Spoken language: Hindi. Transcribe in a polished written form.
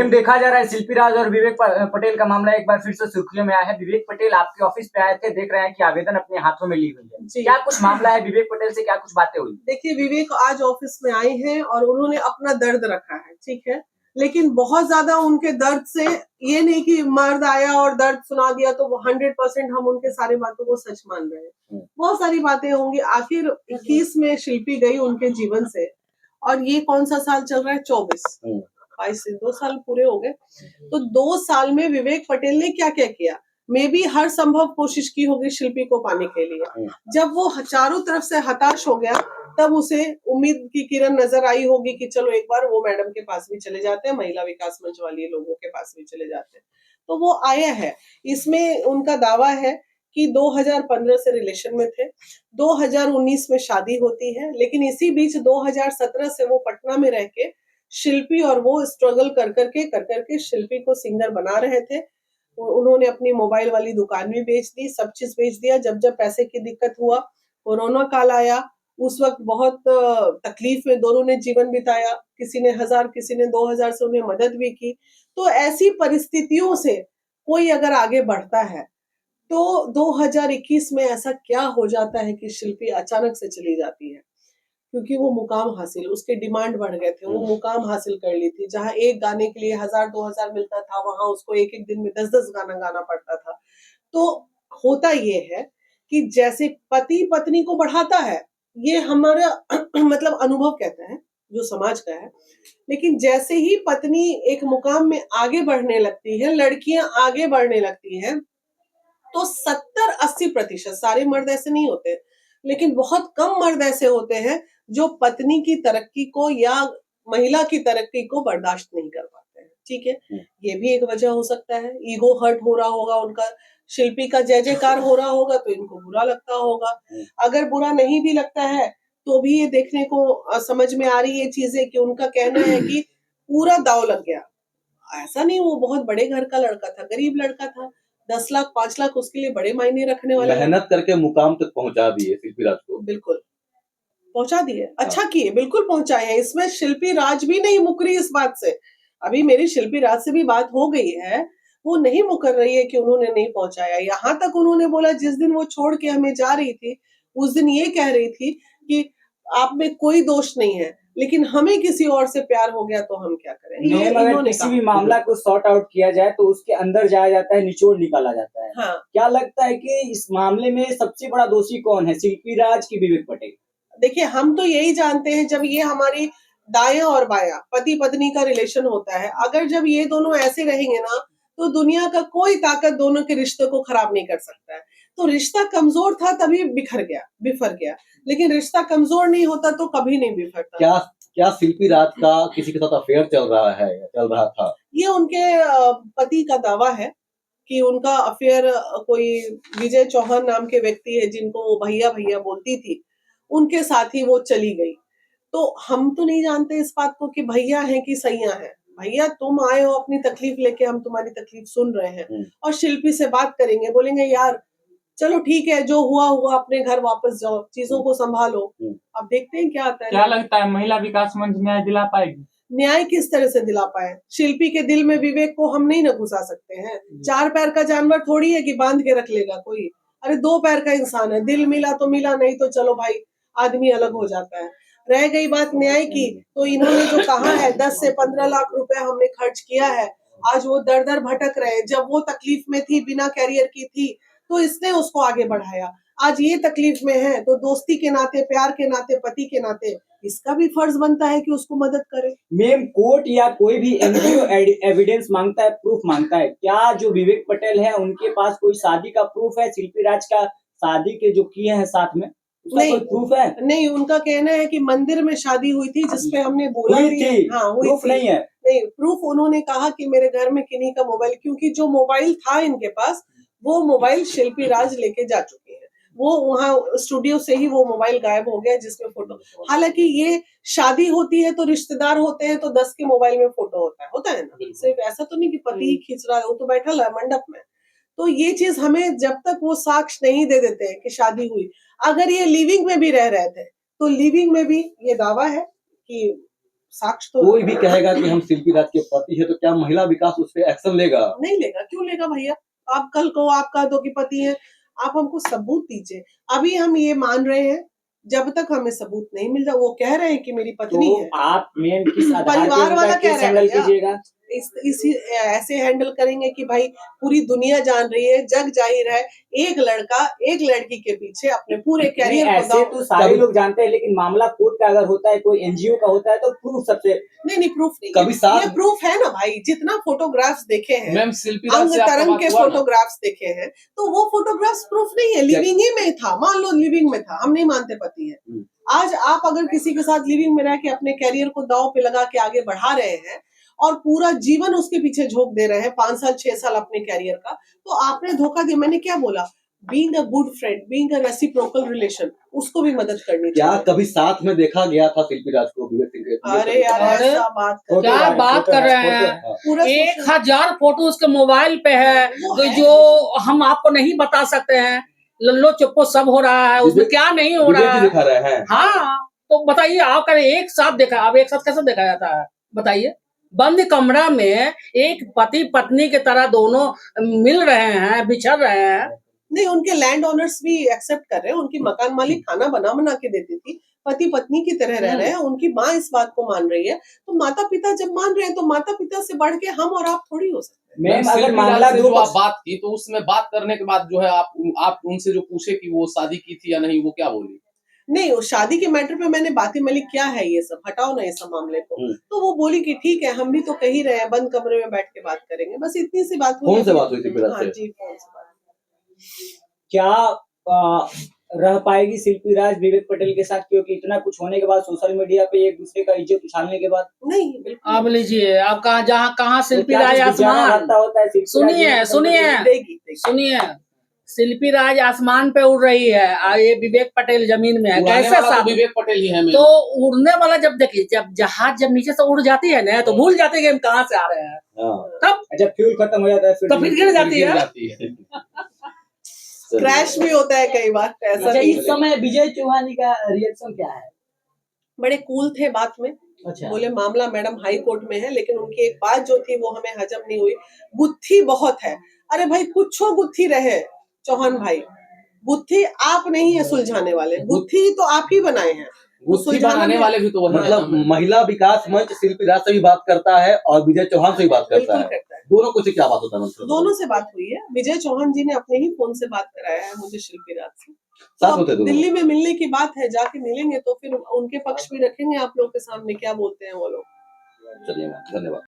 देखा जा रहा है शिल्पी राज और विवेक पटेल का मामला एक बार फिर से सुर्खियों में आया है। विवेक पटेल आपके ऑफिस पे आए थे, देख रहे हैं कि आवेदन अपने हाथों में ली हुई है। क्या कुछ मामला है, विवेक पटेल से क्या कुछ बातें हुई? देखिए, विवेक आज ऑफिस में आए हैं और उन्होंने अपना दर्द रखा है, ठीक है, लेकिन बहुत ज्यादा उनके दर्द से ये नहीं कि मर्द आया और दर्द सुना दिया तो वो 100% हम उनके सारी बातों को सच मान रहे हैं। बहुत सारी बातें होंगी। आखिर 21 में शिल्पी गई उनके जीवन से और ये कौन सा साल चल रहा है? 24, 22 से 2 साल पूरे हो गए। तो 2 साल में विवेक पटेल ने क्या क्या किया? मे भी हर संभव कोशिश की होगी शिल्पी को पाने के लिए। जब वो चारों तरफ से हताश हो गया तब उसे उम्मीद की किरण नजर आई होगी कि चलो एक बार वो मैडम के पास भी चले जाते हैं, महिला विकास मंच वाली लोगों के पास भी चले जाते हैं। तो वो आया है। इसमें उनका दावा है कि 2015 से रिलेशन में थे, 2019 में शादी होती है, लेकिन इसी बीच 2017 से वो पटना में रह के शिल्पी और वो स्ट्रगल कर करके शिल्पी को सिंगर बना रहे थे। उन्होंने अपनी मोबाइल वाली दुकान भी बेच दी, सब चीज बेच दिया। जब पैसे की दिक्कत हुआ, कोरोना काल आया, उस वक्त बहुत तकलीफ में दोनों ने जीवन बिताया। किसी ने 1000, किसी ने 2000 से उन्हें मदद भी की। तो ऐसी परिस्थितियों से कोई अगर आगे बढ़ता है तो 2021 में ऐसा क्या हो जाता है कि शिल्पी अचानक से चली जाती है? क्योंकि वो मुकाम हासिल, उसके डिमांड बढ़ गए थे, वो मुकाम हासिल कर ली थी। जहां एक गाने के लिए 1000-2000 मिलता था, वहां उसको एक दिन में 10-10 गाना गाना पड़ता था। तो होता ये है कि जैसे पति पत्नी को बढ़ाता है, ये हमारा मतलब अनुभव कहता है, जो समाज का है। लेकिन जैसे ही पत्नी एक मुकाम में आगे बढ़ने लगती है, लड़कियां आगे बढ़ने लगती हैं, तो 70-80%, सारे मर्द ऐसे नहीं होते, लेकिन बहुत कम मर्द ऐसे होते हैं जो पत्नी की तरक्की को या महिला की तरक्की को बर्दाश्त नहीं कर पाते हैं। ठीक है, ये भी एक वजह हो सकता है। ईगो हर्ट हो रहा होगा उनका। शिल्पी का जय जयकार हो रहा होगा तो इनको बुरा लगता होगा। अगर बुरा नहीं भी लगता है तो भी ये देखने को समझ में आ रही है चीजें कि उनका कहना है कि पूरा दाव लग गया। ऐसा नहीं, वो बहुत बड़े घर का लड़का था, गरीब लड़का था। 10 लाख 5 लाख उसके लिए बड़े मायने रखने वाले। मेहनत करके मुकाम तक पहुंचा दिए शिल्पी राज को। बिल्कुल पहुंचा दिए, अच्छा किए, बिल्कुल पहुंचाए हैं। इसमें शिल्पी राज भी नहीं मुकरी इस बात से। अभी मेरी शिल्पी राज से भी बात हो गई है, वो नहीं मुकर रही है कि उन्होंने नहीं पहुंचाया। यहाँ तक उन्होंने बोला, जिस दिन वो छोड़ के हमें जा रही थी उस दिन ये कह रही थी कि आप में कोई दोष नहीं है, लेकिन हमें किसी और से प्यार हो गया तो हम क्या करें। ये अगर किसी भी मामला को सॉर्ट आउट किया जाए तो उसके अंदर जाया जाता है, निचोड़ निकाला जाता है। हाँ। क्या लगता है कि इस मामले में सबसे बड़ा दोषी कौन है, शिल्पी राज की विवेक पटेल? देखिए, हम तो यही जानते हैं, जब ये हमारी दाया और बाया पति पत्नी का रिलेशन होता है, अगर जब ये दोनों ऐसे रहेंगे ना तो दुनिया का कोई ताकत दोनों के रिश्ते को खराब नहीं कर सकता है। तो रिश्ता कमजोर था तभी बिफर गया, लेकिन रिश्ता कमजोर नहीं होता तो कभी नहीं बिफरता। क्या क्या शिल्पी राज का किसी के साथ अफेयर चल रहा था? ये उनके पति का दावा है कि उनका अफेयर कोई विजय चौहान नाम के व्यक्ति है, जिनको वो भैया भैया बोलती थी, उनके साथ ही वो चली गई। तो हम तो नहीं जानते इस बात को कि भैया हैं कि सैया हैं। भैया तुम आए हो अपनी तकलीफ लेके, हम तुम्हारी तकलीफ सुन रहे हैं और शिल्पी से बात करेंगे, बोलेंगे यार चलो ठीक है, जो हुआ हुआ, अपने घर वापस जाओ, चीजों को संभालो। अब देखते हैं क्या आता है। क्या लगता है महिला विकास मंच न्याय दिला पाएगी? न्याय किस तरह से दिला पाए? शिल्पी के दिल में विवेक को हम नहीं न घुसा सकते हैं। 4 पैर का जानवर थोड़ी है कि बांध के रख लेगा कोई। अरे 2 पैर का इंसान है, दिल मिला तो मिला, नहीं तो चलो भाई आदमी अलग हो जाता है। रह गई बात न्याय की, तो इन्होंने जो कहा है 10 से 15 लाख रुपए हमने खर्च किया है, आज वो दर दर भटक रहे हैं। जब वो तकलीफ में थी, बिना कैरियर की थी, तो इसने उसको आगे बढ़ाया। आज ये तकलीफ में है तो दोस्ती के नाते, प्यार के नाते, पति के नाते इसका भी फर्ज बनता है कि उसको मदद करे। मैम, कोर्ट या कोई भी एनजीओ एविडेंस मांगता है, प्रूफ मांगता है। क्या जो विवेक पटेल है उनके पास कोई शादी का प्रूफ है? शिल्पी राज का शादी के जो किए हैं साथ में, उसका नहीं, कोई प्रूफ है? नहीं, उनका कहना है कि मंदिर में शादी हुई थी, जिसपे हमने बोला हुई थी, हाँ, हुई प्रूफ थी। नहीं है। नहीं, प्रूफ उन्होंने कहा कि मेरे घर में किन्हीं का मोबाइल, क्योंकि जो मोबाइल था इनके पास, वो मोबाइल शिल्पी राज लेके जा चुके हैं। वो वहाँ स्टूडियो से ही वो मोबाइल गायब हो गया जिसमें फोटो। हालांकि ये शादी होती है तो रिश्तेदार होते हैं तो 10 के मोबाइल में फोटो होता है ना। सिर्फ ऐसा तो नहीं कि पति ही खींच रहा है, वो तो बैठा है मंडप में। तो ये चीज हमें जब तक वो साक्ष्य नहीं दे देते हैं कि शादी हुई, अगर ये लिविंग में भी रह रहे थे तो लिविंग में भी ये दावा है कि साक्ष्य तो कोई भी कहेगा कि हम शिल्पी राज के पति है तो क्या महिला विकास उस पर एक्शन लेगा? नहीं लेगा, क्यों लेगा भैया? आप कल को आप कह दो कि पति है, आप हमको सबूत दीजिए। अभी हम ये मान रहे हैं, जब तक हमें सबूत नहीं मिल रहा, वो कह रहे हैं कि मेरी पत्नी तो है, आप मेन किस आधार पे परिवार वाला उनका कह केस रहा है हैंडल भैया। कीजिएगा? इसी ऐसे हैंडल करेंगे कि भाई पूरी दुनिया जान रही है, जग जाहिर है, एक लड़का एक लड़की के पीछे अपने पूरे नहीं, कैरियर को ऐसे तो सारे लोग जानते हैं, लेकिन मामला कोर्ट का अगर होता है, कोई एनजीओ का होता है तो प्रूफ सबसे नहीं प्रूफ नहीं, कभी साथ- ये प्रूफ है ना भाई। जितना फोटोग्राफ्स देखे हैं, मैम शिल्पी राज अंग से आपका तरंग बात के हुआ ना? फोटोग्राफ्स देखे हैं, तो वो फोटोग्राफ्स प्रूफ नहीं है, लिविंग ही में था। मान लो लिविंग में था, हम नहीं मानते पति है। आज आप अगर किसी के साथ लिविंग में रह के अपने कैरियर को दांव पे लगा के आगे बढ़ा रहे हैं और पूरा जीवन उसके पीछे झोंक दे रहे हैं, 5 साल 6 साल अपने कैरियर का, तो आपने धोखा दिया। मैंने क्या बोला? Being a good friend, being a reciprocal relation, उसको भी मदद करनी क्या चाहिए। कभी साथ में देखा गया था शिल्पी राज को विवेक सिंह के? अरे यार, अरे, ऐसा बात कर फोटो क्या है, बात फोटो कर है, रहे फोटो हैं? है। पूरा 1000 फोटो उसके मोबाइल पे है, वो तो है। जो हम आपको नहीं बता सकते हैं। लल्लो चप्पो सब हो रहा है, उसमें विवेक- क्या नहीं हो विवेक रहा जी है। दिखा रहे हैं। हाँ, तो बताइए, आप करें एक साथ देखा, अब एक साथ कैसे देखा जाता है बताइए? बंद कमरा में एक पति पत्नी की तरह दोनों मिल रहे हैं, बिछड़ रहे हैं। नहीं, उनके लैंड ओनर्स भी एक्सेप्ट कर रहे हैं, उनकी मकान मालिक खाना बना के देती थी, पति पत्नी की तरह रह रहे हैं, उनकी माँ इस बात को मान रही है, तो माता पिता जब मान रहे हैं तो माता पिता से बढ़ के हम और आप थोड़ी हो सकते हैं। मैम अगर शिल्पी मामला राज से दो जो आप पक्ष- बात की, तो उसमें बात करने के बाद जो है आप उनसे जो पूछे कि वो शादी की थी या नहीं, वो क्या बोली? नहीं, वो शादी के मैटर पे मैंने बातें मलिक क्या है ये सब, हटाओ ना ये सब मामले को। तो वो बोली कि ठीक है, हम भी तो कह ही रहे हैं, बंद कमरे में बैठ के बात करेंगे, बस इतनी सी बात हुई। फोन से बात हुई थी फिर हाँ आपसे? जी, फोन से बात। क्या रह पाएगी शिल्पी राज विवेक पटेल के साथ, क्योंकि इतना कुछ होने के बाद सोशल मीडिया पे एक दूसरे का इज्जत उछालने के बाद नहीं, बिल्कुल अब लीजिए, आप कहाँ तो शिल्पी क्या राज कुछ गुजारा आसमान, रहता होता है शिल्पी राज सुनिए विवेक पटेल सुनिए को? देगी। सुनिए, शिल्पी राज आसमान पे उड़ रही है और ये विवेक पटेल जमीन में है, उड़ाने कैसे वाला तो साथ? विवेक पटेल ही है मैम। तो उड़ने वाला जब देखिए, जब जहाज जब नीचे से उड़ जाती है ना, तो भूल जाते हैं कि हम कहाँ से आ रहे हैं। हाँ। तब अच्छा, फ्यूल खत्म हो जाता है तो फिर गिर जाती गिर है। जाती है। क्रैश भी होता है कई बार, ऐसा अच्छा, नहीं इस समय विजय चौहान का रिएक्शन क्या है? बड़े कूल थे बात में। अच्छा, बोले मामला मैडम हाई कोर्ट में है, लेकिन उनकी एक बात जो थी वो हमें हजम नहीं हुई। गुत्थी बहुत है। अरे भाई, कुछो गुत्थी रहे चौहान भाई, गुत्थी आप नहीं है सुलझाने वाले, गुत्थी तो आप ही बनाए हैं। गुत्थी सुलझाना बनाने भी- वाले भी तो वही है मतलब ना मैम। महिला विकास मंच शिल्पी राज से भी बात करता है और विजय चौहान से भी बात करता बिल्कुल है। करता है। दोनों को से क्या बात होता है मतलब? दोनों से बात हुई है। विजय चौहान जी ने अपने ही फोन से बात कराया है मुझे शिल्पी राज से। साथ तो होते अब दोनों? दिल्ली में मिलने की बात है, जाके मिलेंगे तो फिर उनके पक्ष भी रखेंगे आप लोग के सामने, क्या बोलते हैं वो लोग। चलिए मैम, धन्यवाद।